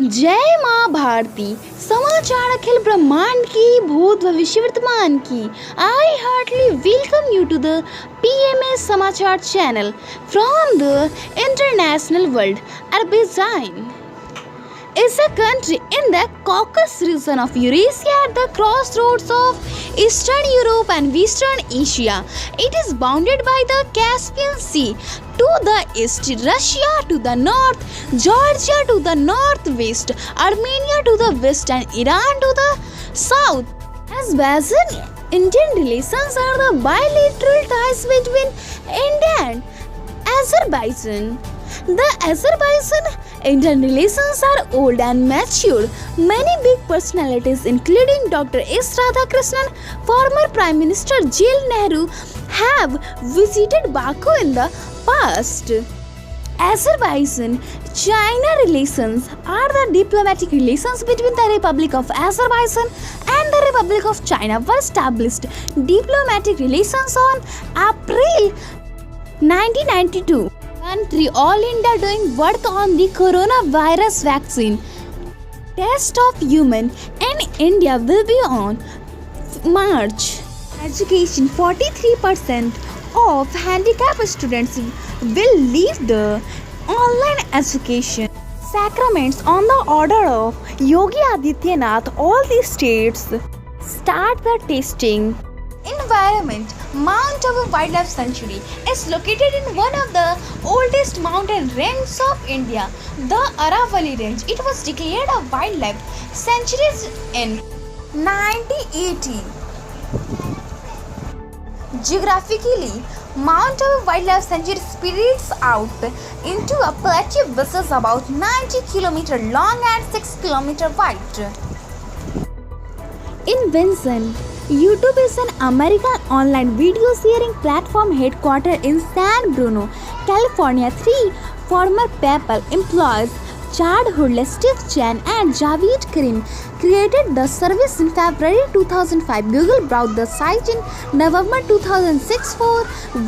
जय माँ भारती। समाचार अखिल ब्रह्मांड की, भूत भविष्य वर्तमान की। I heartly welcome you to the PMS समाचार channel from the international world. Azerbaijan is a country in the Caucasus region of Eurasia at the crossroads of Eastern Europe and Western Asia. It is bounded by the Caspian Sea to the east, Russia to the north, Georgia to the northwest, Armenia to the west, and Iran to the south. Azerbaijan Indian relations are the bilateral ties between India and Azerbaijan. The Azerbaijan-Indian relations are old and mature. Many big personalities, including Dr. S. Radhakrishnan, former Prime Minister J.L. Nehru, have visited Baku in the past. Azerbaijan-China relations are the diplomatic relations between the Republic of Azerbaijan and the Republic of China were established. Diplomatic relations on April 1992. Country all India doing work on the coronavirus vaccine. Test of human in India will be on March. Education: 43% of handicapped students will leave the online education. Sacraments on the order of Yogi Adityanath. All the states start the testing. Environment: Mount Abu Wildlife Sanctuary is located in one of the oldest mountain ranges of India, the Aravalli Range. It was declared a wildlife sanctuary in 1980. Geographically, Mount Abu Wildlife Sanctuary spreads out into a plateau which is about 90 km long and 6 km wide. Invention: YouTube is an American online video sharing platform headquartered in San Bruno, California. 3 former PayPal employees, Chad Hurley, Steve Chen, and Javed Karim, created the service in February 2005. Google bought the site in November 2006 for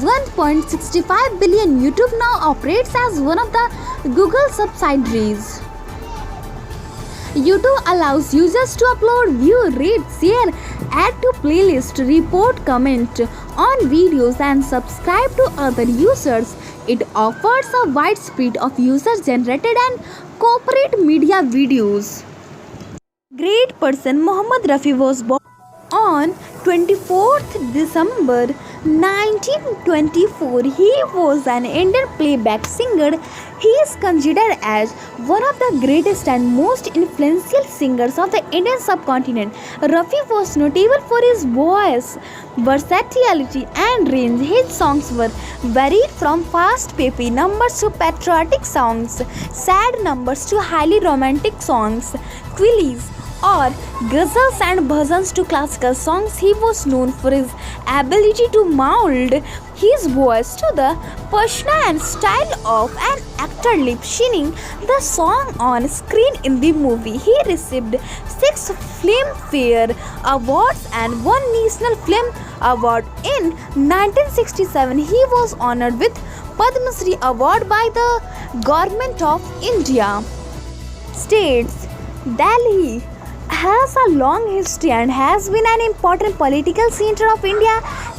$1.65 billion. YouTube now operates as one of the Google subsidiaries. YouTube allows users to upload, view, rate, share, add to playlist, report, comment on videos, and subscribe to other users. It offers a wide spread of user-generated and corporate media videos. Great person Mohammad Rafi was born on 24th December 1924. He was an Indian playback singer. He is considered as one of the greatest and most influential singers of the Indian subcontinent. Rafi was notable for his voice, versatility, and range. His songs were varied from fast peppy numbers to patriotic songs, sad numbers to highly romantic songs, quillies or ghazals and bhajans to classical songs. He was known for his ability to mold his voice to the persona and style of an actor lip-syncing the song on screen in the movie. He received 6 Filmfare Awards and 1 National Film Award. In 1967, he was honored with Padma Shri Award by the Government of India. States: Delhi has a long history and has been an important political center of India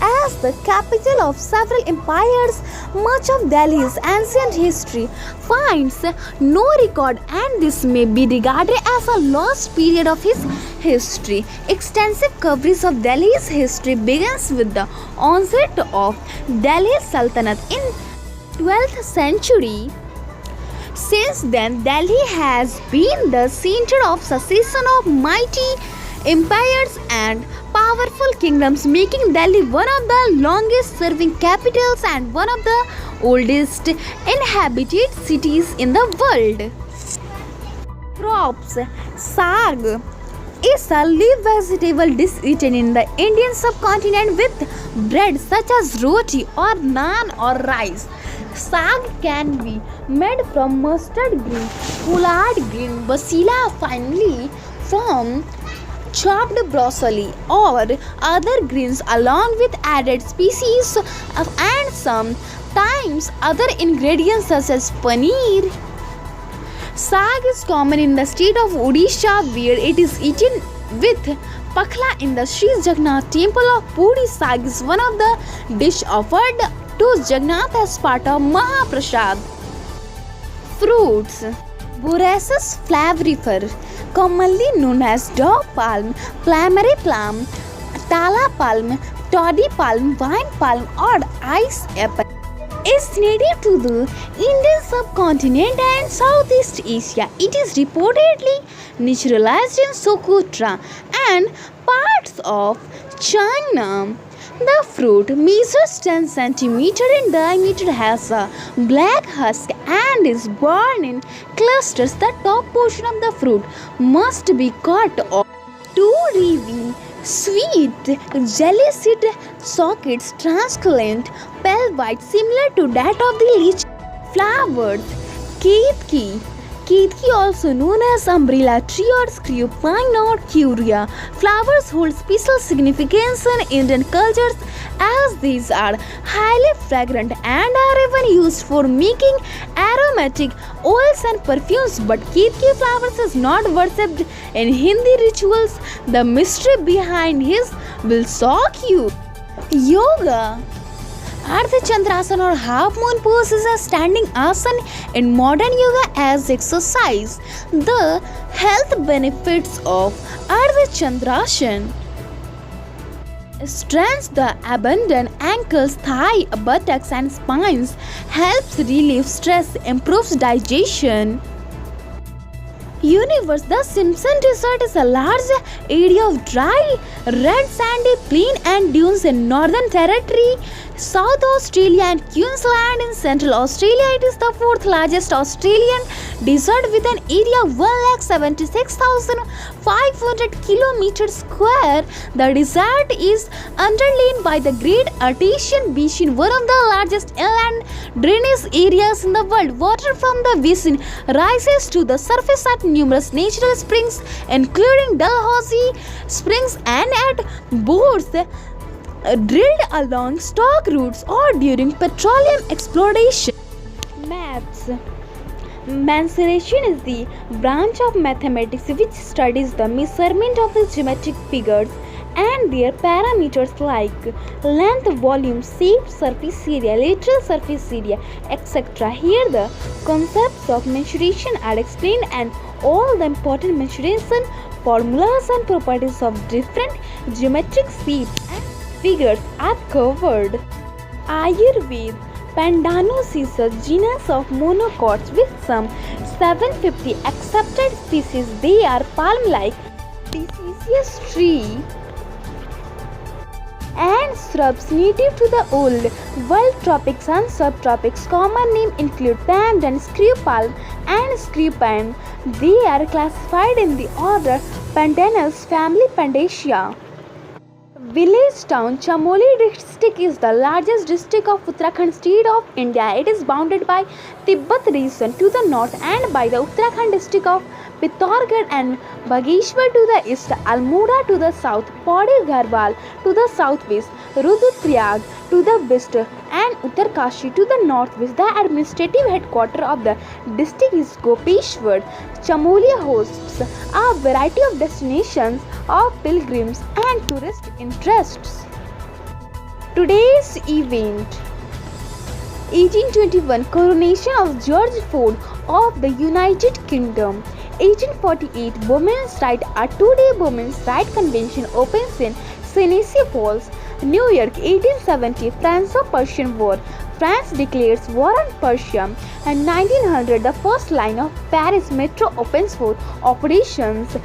as the capital of several empires. Much of Delhi's ancient history finds no record, and this may be regarded as a lost period of his history. Extensive coverage of Delhi's history begins with the onset of Delhi Sultanate in 12th century. Since then, Delhi has been the center of succession of mighty empires and powerful kingdoms, making Delhi one of the longest serving capitals and one of the oldest inhabited cities in the world. Crops: Saag is a leaf vegetable dish eaten in the Indian subcontinent with bread such as roti or naan or rice. Saag can be made from mustard green, collard green, basila finely from chopped broccoli or other greens along with added species and sometimes other ingredients such as paneer. Sag is common in the state of Odisha, where it is eaten with pakla in the Sri Jagannath temple of Puri. Sag is one of the dish offered to Jagannath as part of Mahaprasad. Fruits. Borassus flavifer, commonly known as dog palm, plumeri plum, tala palm, toddy palm, wine palm, or ice apple, is native to the Indian subcontinent and Southeast Asia. It is reportedly naturalized in Socotra and parts of China. The fruit measures 10 cm in diameter, has a black husk, and is borne in clusters. The top portion of the fruit must be cut off to reveal sweet jelly seed sockets, translucent, pale white, similar to that of the leech. Flowers. Ketki. Ketki, also known as umbrella tree or screw pine or curia. Flowers hold special significance in Indian cultures as these are highly fragrant and are even used for making aromatic oils and perfumes. But Ketki flowers is not worshipped in Hindi rituals. The mystery behind his will shock you. Yoga. Ardha Chandrasana or half moon pose is a standing asana in modern yoga as exercise. The health benefits of Ardha Chandrasana: strengthens the abdomen, ankles, thigh, buttocks, and spines, helps relieve stress, improves digestion. Universe. The Simpson Desert is a large area of dry, red sandy plain and dunes in Northern Territory, South Australia and Queensland in Central Australia. It is the fourth largest Australian desert with an area of 176,500 km square. The desert is underlain by the Great Artesian Basin, one of the largest inland drainage areas in the world. Water from the basin rises to the surface at numerous natural springs, including Dalhousie Springs, and at bores drilled along stock routes or during petroleum exploration. Maths. Mensuration is the branch of mathematics which studies the measurement of the geometric figures and their parameters like length, volume, shape, surface area, lateral surface area, etc. Here the concepts of mensuration are explained and all the important mensuration formulas and properties of different geometric shapes and figures are covered. Ayurveda. Pandanus is a genus of monocots with some 750 accepted species. They are palm-like deciduous tree and shrubs native to the old world tropics and subtropics. Common names include pandan, screw palm, and screw pine. They are classified in the order Pandanus family, Pandaceae. Village town. Chamoli district is the largest district of Uttarakhand state of India. It is bounded by Tibet region to the north and by the Uttarakhand district of Pithoragarh and Bageshwar to the east, Almora to the south, Pauri Garhwal to the southwest, Rudraprayag to the west, and Uttarkashi to the northwest. The administrative headquarters of the district is Gopeshwar. Chamoli hosts a variety of destinations of pilgrims and tourist interests. Today's event: 1821 Coronation of George IV of the United Kingdom. 1848 Women's Right. A two-day Women's Right Convention opens in Tennessee Falls, New York. 1870 Franco-Prussian War. France declares war on Prussia. And 1900 the first line of Paris Metro opens for operations.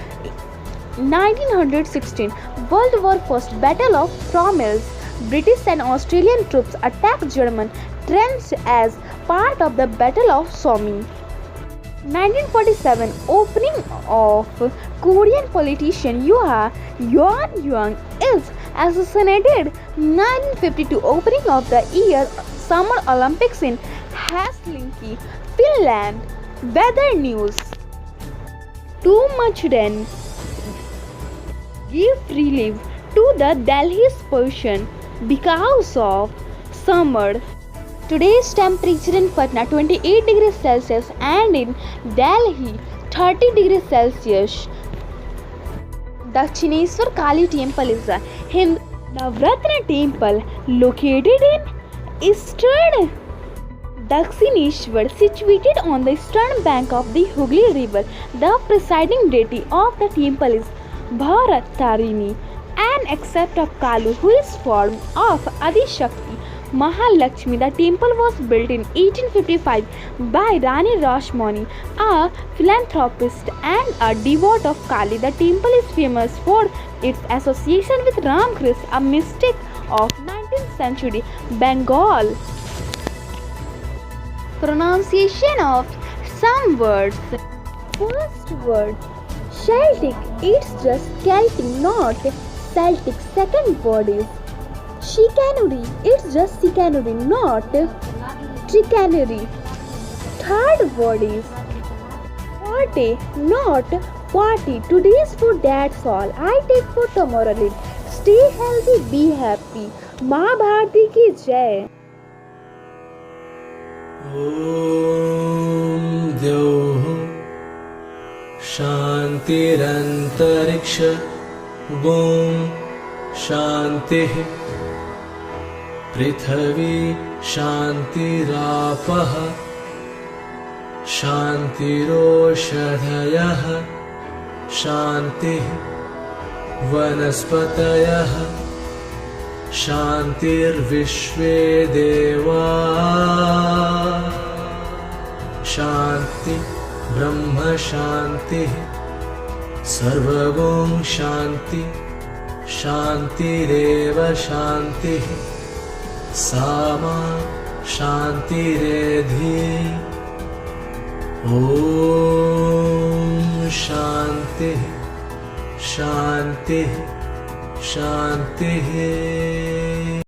1916 World War I. Battle of Fromelles. British and Australian troops attack German trenches as part of the Battle of Somme. 1947 Opening of Korean politician Yoon Young is assassinated. 1952 Opening of the year Summer Olympics in Helsinki, Finland. Weather news: too much rain give relief to the Delhi's pollution because of summer. Today's temperature in Patna 28 degrees Celsius and in Delhi 30 degrees Celsius. Dakshineshwar Kali Temple is a Hindu Navratna temple located in eastern Dakshineshwar, situated on the eastern bank of the Hooghly River. The presiding deity of the temple is Bharatarini, an aspect of Kalu, who is form of Adi Shakti Mahalakshmi. The temple was built in 1855 by Rani Rashmani, a philanthropist and a devote of Kali. The temple is famous for its association with Ramakrishna, a mystic of 19th century Bengal. Pronunciation of some words. First word Celtic. It's just Celtic, not Celtic. Second word is chicanery. It's just chicanery, not chicanery. Third word is party, not party. Today's food, that's all. I take for tomorrow. Stay healthy, be happy. माँ भारती की जय. ॐ द्यौः शान्तिरन्तरिक्ष ॐ शान्तिः पृथिवी शान्तिरापः शान्तिरोषधयः शान्तिः वनस्पतयः शान्तिर्विश्वे देवा शान्ति ब्रह्म शान्तिः सर्वगुण शान्ति शान्तिरेव शान्तिः सामा शान्तिरेधि ॐ शान्तिः शान्तिः शान्तिः